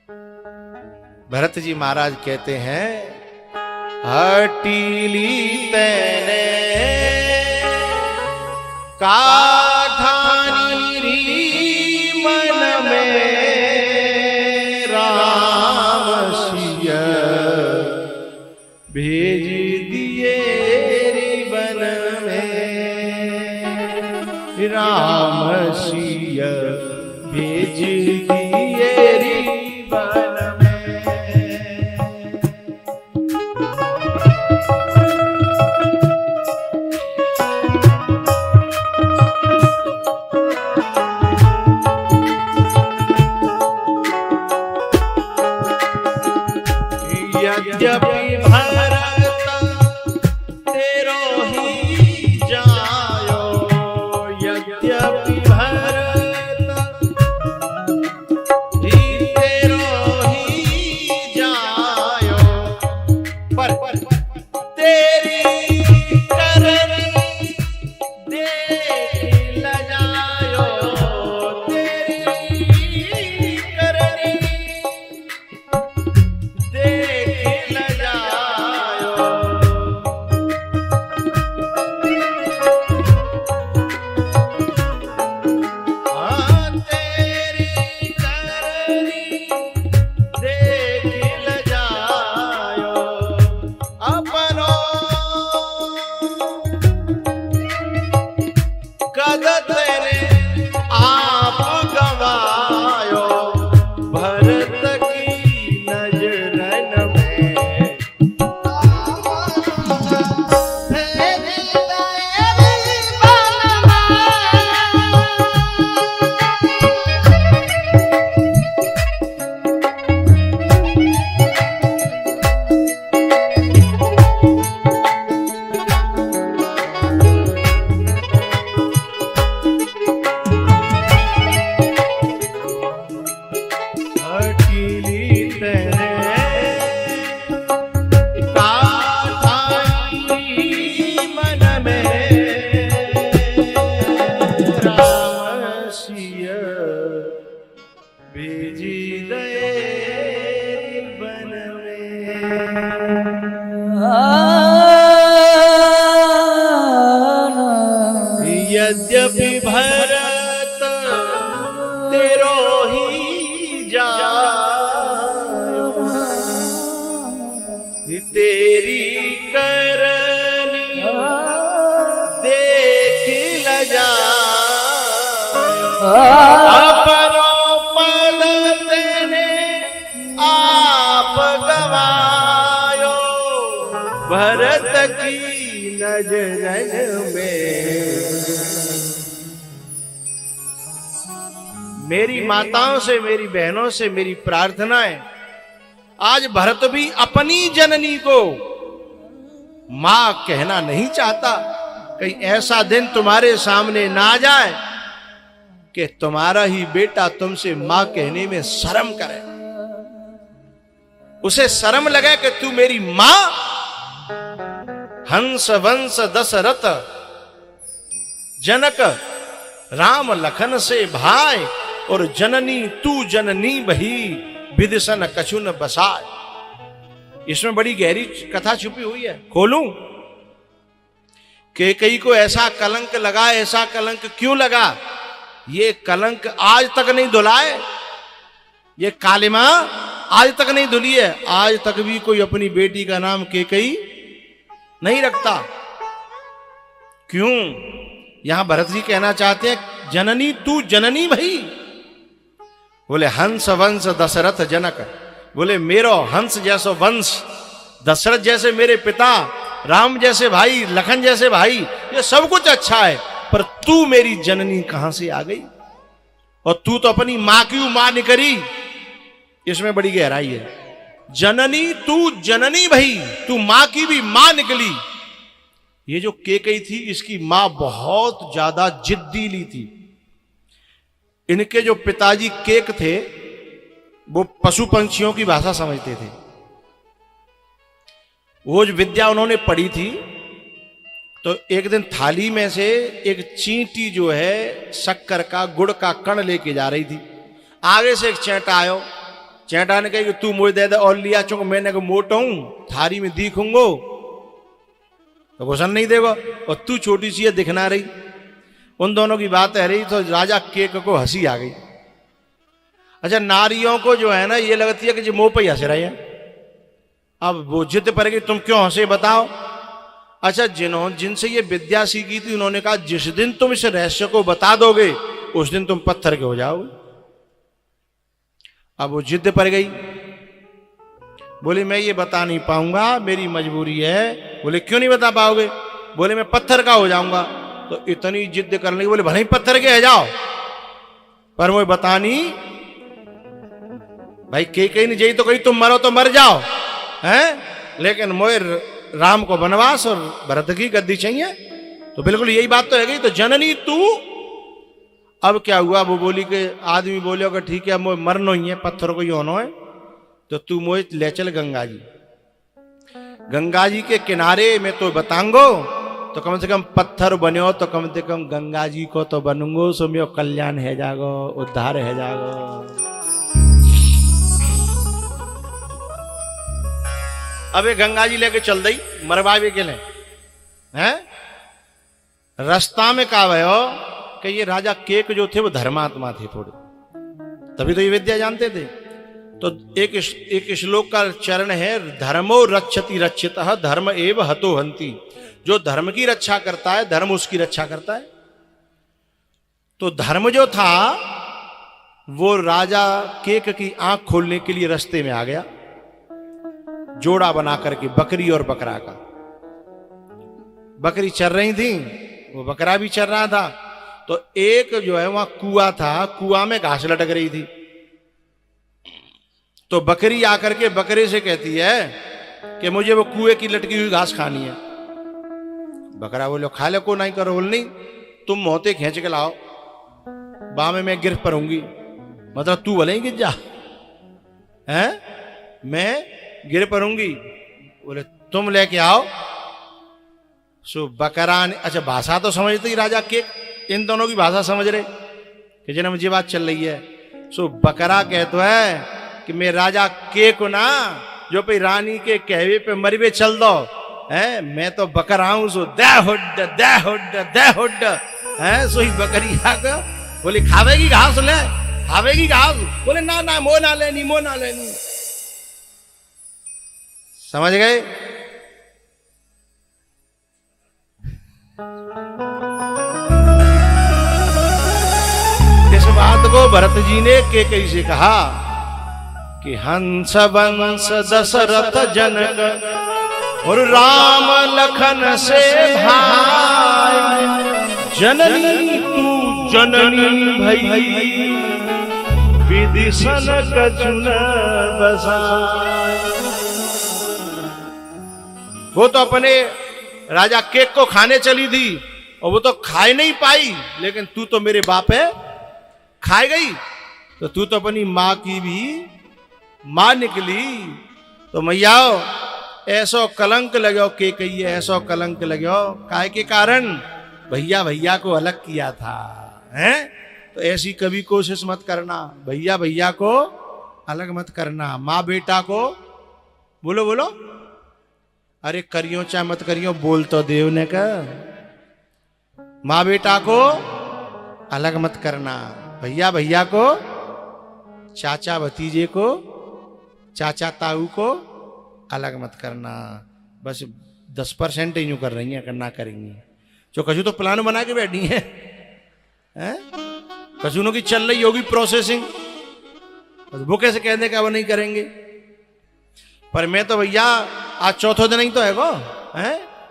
भरत जी महाराज कहते हैं, हटीली तैने काठानी री मन में राम सिय भेज दिए रिबन में, राम सिय भेज दिए रिबन में। यद्यपि भरत तेरो ही जायो, यद्यपि भरत तेरो ही जायो, पर तेरी करनी देख लजायो, तेरी करनी यद्यपि भरत तेरो ही जायो, तेरी करनी देख लजायो, अपनो पद तेने आप गवायो, भरत की नजरन में। मेरी माताओं से, मेरी बहनों से मेरी प्रार्थना है, आज भरत भी अपनी जननी को मां कहना नहीं चाहता। कहीं ऐसा दिन तुम्हारे सामने ना आ जाए कि तुम्हारा ही बेटा तुमसे मां कहने में शर्म करे, उसे शर्म लगे कि तू मेरी मां। हंस वंश दशरथ जनक राम लखन से भाई, और जननी तू जननी बही विदिशन कछुन बसाए। इसमें बड़ी गहरी कथा छुपी हुई है, खोलूं? कैकेयी को ऐसा कलंक लगा, ऐसा कलंक क्यों लगा? ये कलंक आज तक नहीं धुलाए, ये कालिमा आज तक नहीं धुली है। आज तक भी कोई अपनी बेटी का नाम कैकेयी नहीं रखता। क्यों? यहां भरत जी कहना चाहते हैं, जननी तू जननी भई। बोले हंस वंश दशरथ जनक, बोले मेरो हंस जैसो वंश, दशरथ जैसे मेरे पिता, राम जैसे भाई, लखन जैसे भाई, ये सब कुछ अच्छा है, पर तू मेरी जननी कहां से आ गई? और तू तो अपनी मां की मां निकली। इसमें बड़ी गहराई है। जननी तू जननी भई, तू मां की भी मां निकली। ये जो कैकेयी थी, इसकी मां बहुत ज्यादा जिद्दीली थी। इनके जो पिताजी केक थे, वो पशु पंछियों की भाषा समझते थे। वो जो विद्या उन्होंने पढ़ी थी, तो एक दिन थाली में से एक चींटी जो है शक्कर का, गुड़ का कण लेके जा रही थी। आगे से एक चैंटा आयो, चेटा ने कही कि तू मुझे दे दे और लिया, चूंकि मैंने को मोटा हूं थारी में दिखूंगो तो घुसन नहीं देगा, और तू छोटी सी है दिखना रही। उन दोनों की बात है रही तो राजा केक को हंसी आ गई। अच्छा, नारियों को जो है ना ये लगती है कि जो मुंह पे ही हंस रहे हैं। अब वो जिद पर कि तुम क्यों हंसे बताओ। अच्छा, जिनसे ये विद्या सीखी थी उन्होंने कहा जिस दिन तुम इस रहस्य को बता दोगे उस दिन तुम पत्थर के हो जाओगे। अब वो जिद पर गई, बोले मैं ये बता नहीं पाऊंगा, मेरी मजबूरी है। बोले क्यों नहीं बता पाओगे? बोले मैं पत्थर का हो जाऊंगा। तो इतनी जिद करने लगी, बोले भले ही पत्थर के है जाओ, पर वो बता नहीं। भाई कहीं नहीं जाई तो कहीं तुम मरो तो मर जाओ हैं, लेकिन मोए राम को वनवास और भरत की गद्दी चाहिए। तो बिल्कुल यही बात तो है गई। तो जननी तू, अब क्या हुआ? वो बोली कि आदमी बोले कि ठीक है मोए मरनो ही है, पत्थर को ही होना है, तो तू मोए ले चल गंगा जी। गंगा जी के किनारे में तो बतांगो, तो कम से कम पत्थर बनो तो कम से कम गंगा जी को तो बनूंगो, सो मेरो कल्याण है जागो, उद्धार है जागो। अबे गंगा जी लेके चल दई मरवावे के लिए हैं। रास्ता में कहा भयो कि ये राजा केक जो थे वो धर्मात्मा थे थोड़े, तभी तो ये विद्या जानते थे। तो एक श्लोक का चरण है, धर्मो रक्षति रक्षितः धर्म एव हतो हंति। जो धर्म की रक्षा करता है धर्म उसकी रक्षा करता है। तो धर्म जो था वो राजा केक की आंख खोलने के लिए रास्ते में आ गया, जोड़ा बना करके बकरी और बकरा का। बकरी चर रही थी, वो बकरा भी चर रहा था। तो एक जो है वहां कुआं था, कुआं में घास लटक रही थी। तो बकरी आकर के बकरे से कहती है कि मुझे वो कुएं की लटकी हुई घास खानी है। बकरा बोलो खा ले, को नहीं करो। बोल नहीं, तुम मोहते खींच के लाओ, बामे मैं गिर पड़ूंगी। मतलब तू भले ही गिर जा हैं, मैं गिर पड़ूंगी। बोले तुम लेके आओ। सो बकरा ने, अच्छा भाषा तो समझते ही राजा के, इन दोनों की भाषा समझ रहे कि जना मुझे बात चल रही है। सो बकरा कहता है कि मैं राजा के को ना, जो पे रानी के कहवे पे मरवे चल दो है, मैं तो बकरा हूं। सो दे हुड दे हुड दे हुड है। सो ही बकरी आकर बोले खावेगी घास, ले खावेगी घास। बोले ना ना मो ना लेनी, मो ना लेनी। समझ गए? इस बात को भरत जी ने केकई से कहा कि हंस वंश दशरथ जनक और राम लखन से भाई, जननी तू जननी भई विदिशन कछुन बसाय। वो तो अपने राजा केक को खाने चली थी और वो तो खाए नहीं पाई, लेकिन तू तो मेरे बाप है खाए गई। तो तू तो अपनी मां की भी मां निकली। तो मैयाओ ऐसो कलंक लगो के कहिए, ऐसो कलंक लगो काहे के कारण भैया भैया को अलग किया था हैं। तो ऐसी कभी कोशिश मत करना, भैया भैया को अलग मत करना। माँ बेटा को बोलो बोलो, अरे करियो चाहे मत करियो, बोल तो देव ने का। माँ बेटा को अलग मत करना, भैया भैया को, चाचा भतीजे को, चाचा ताऊ को अलग मत करना। बस 10% ही यूं कर रही हैं, करना करेंगी। जो कछु तो प्लान बना के बैठी हैं हैं, कछुनों की चल रही होगी प्रोसेसिंग, वो कैसे कहने का वो नहीं करेंगे। पर मैं तो भैया आज चौथा दिन ही तो है वो हैं,